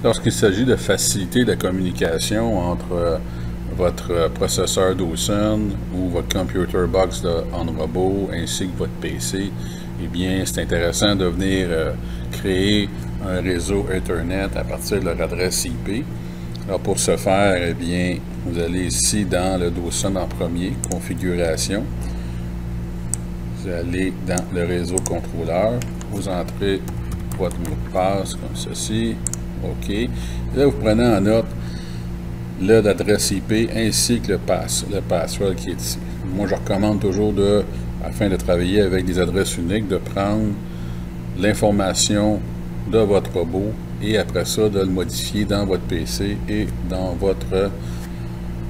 Lorsqu'il s'agit de faciliter la communication entre votre processeur Dawson ou votre computer box de OnRobot ainsi que votre PC, eh bien, c'est intéressant de venir créer un réseau Ethernet à partir de leur adresse IP. Alors, pour ce faire, eh bien, vous allez ici dans le Dawson en premier, configuration. Vous allez dans le réseau contrôleur, vous entrez votre mot de passe comme ceci. OK. Et là, vous prenez en note l'adresse IP ainsi que le password qui est ici. Moi, je recommande toujours, afin de travailler avec des adresses uniques, de prendre l'information de votre robot et après ça, de le modifier dans votre PC et dans votre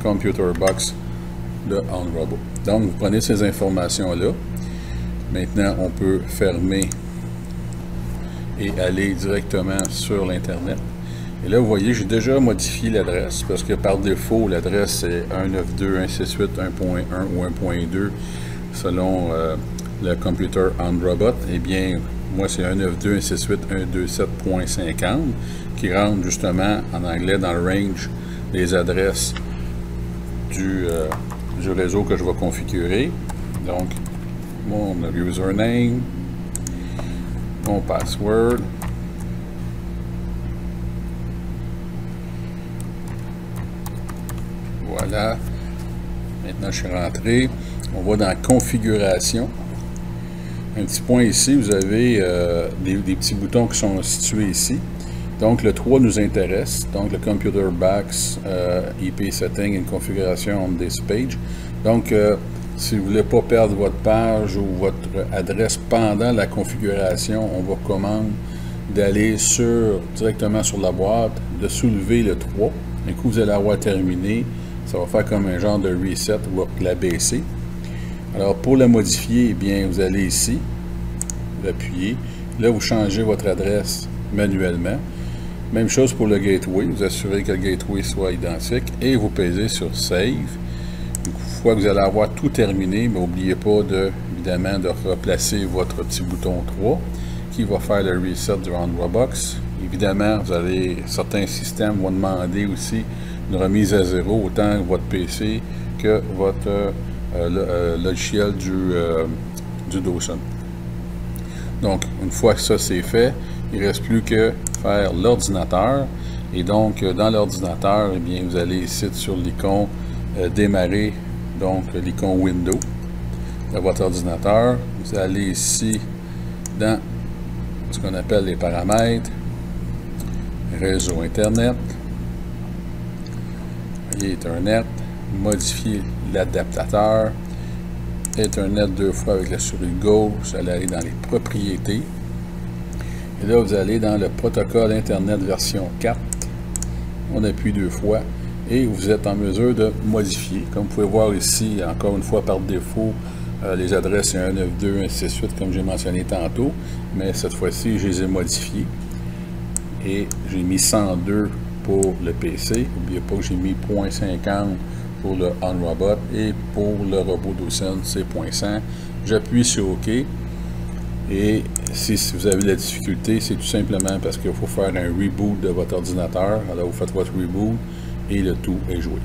computer box de OnRobot. Donc, vous prenez ces informations-là. Maintenant, on peut fermer et aller directement sur l'Internet. Et là, vous voyez, j'ai déjà modifié l'adresse parce que par défaut, l'adresse est 192.168.1.1 ou 1.2 selon le computer OnRobot. Eh bien, moi, c'est 192.168.1.2.7.50 qui rentre justement en anglais dans le range des adresses du réseau que je vais configurer. Donc, mon username, mon password, voilà. Maintenant, je suis rentré. On va dans configuration. Un petit point ici, vous avez des petits boutons qui sont situés ici. Donc, le 3 nous intéresse. Donc, le Computer Box, IP Setting and Configuration on this page. Donc, si vous ne voulez pas perdre votre page ou votre adresse pendant la configuration, on vous recommande d'aller directement sur la boîte, de soulever le 3. Un coup, vous allez avoir terminé. Ça va faire comme un genre de reset ou la baisser. Alors, pour la modifier, eh bien, vous allez ici, vous appuyez. Là, vous changez votre adresse manuellement. Même chose pour le gateway. Vous assurez que le gateway soit identique et vous pesez sur Save. Une fois que vous allez avoir tout terminé, mais n'oubliez pas évidemment de replacer votre petit bouton 3 qui va faire le reset du OnRobot. Évidemment, certains systèmes vont demander aussi une remise à zéro, autant votre PC que votre logiciel du Dawson. Donc, une fois que ça c'est fait, il ne reste plus que faire l'ordinateur. Et donc, dans l'ordinateur, eh bien, vous allez ici sur l'icône démarrer, donc l'icône Windows de votre ordinateur. Vous allez ici dans ce qu'on appelle les paramètres, réseau Internet, Ethernet, modifier l'adaptateur, Ethernet 2 fois avec la souris gauche, vous allez aller dans les propriétés. Et là, vous allez dans le protocole Internet version 4. On appuie 2 fois et vous êtes en mesure de modifier. Comme vous pouvez voir ici, encore une fois par défaut, les adresses 192.168 comme j'ai mentionné tantôt, mais cette fois-ci, je les ai modifiées. Et j'ai mis 102 pour le PC. N'oubliez pas que j'ai mis 0.50 pour le OnRobot et pour le robot Dawson, c'est 0.100. J'appuie sur OK. Et si vous avez de la difficulté, c'est tout simplement parce qu'il faut faire un reboot de votre ordinateur. Alors, vous faites votre reboot et le tout est joué.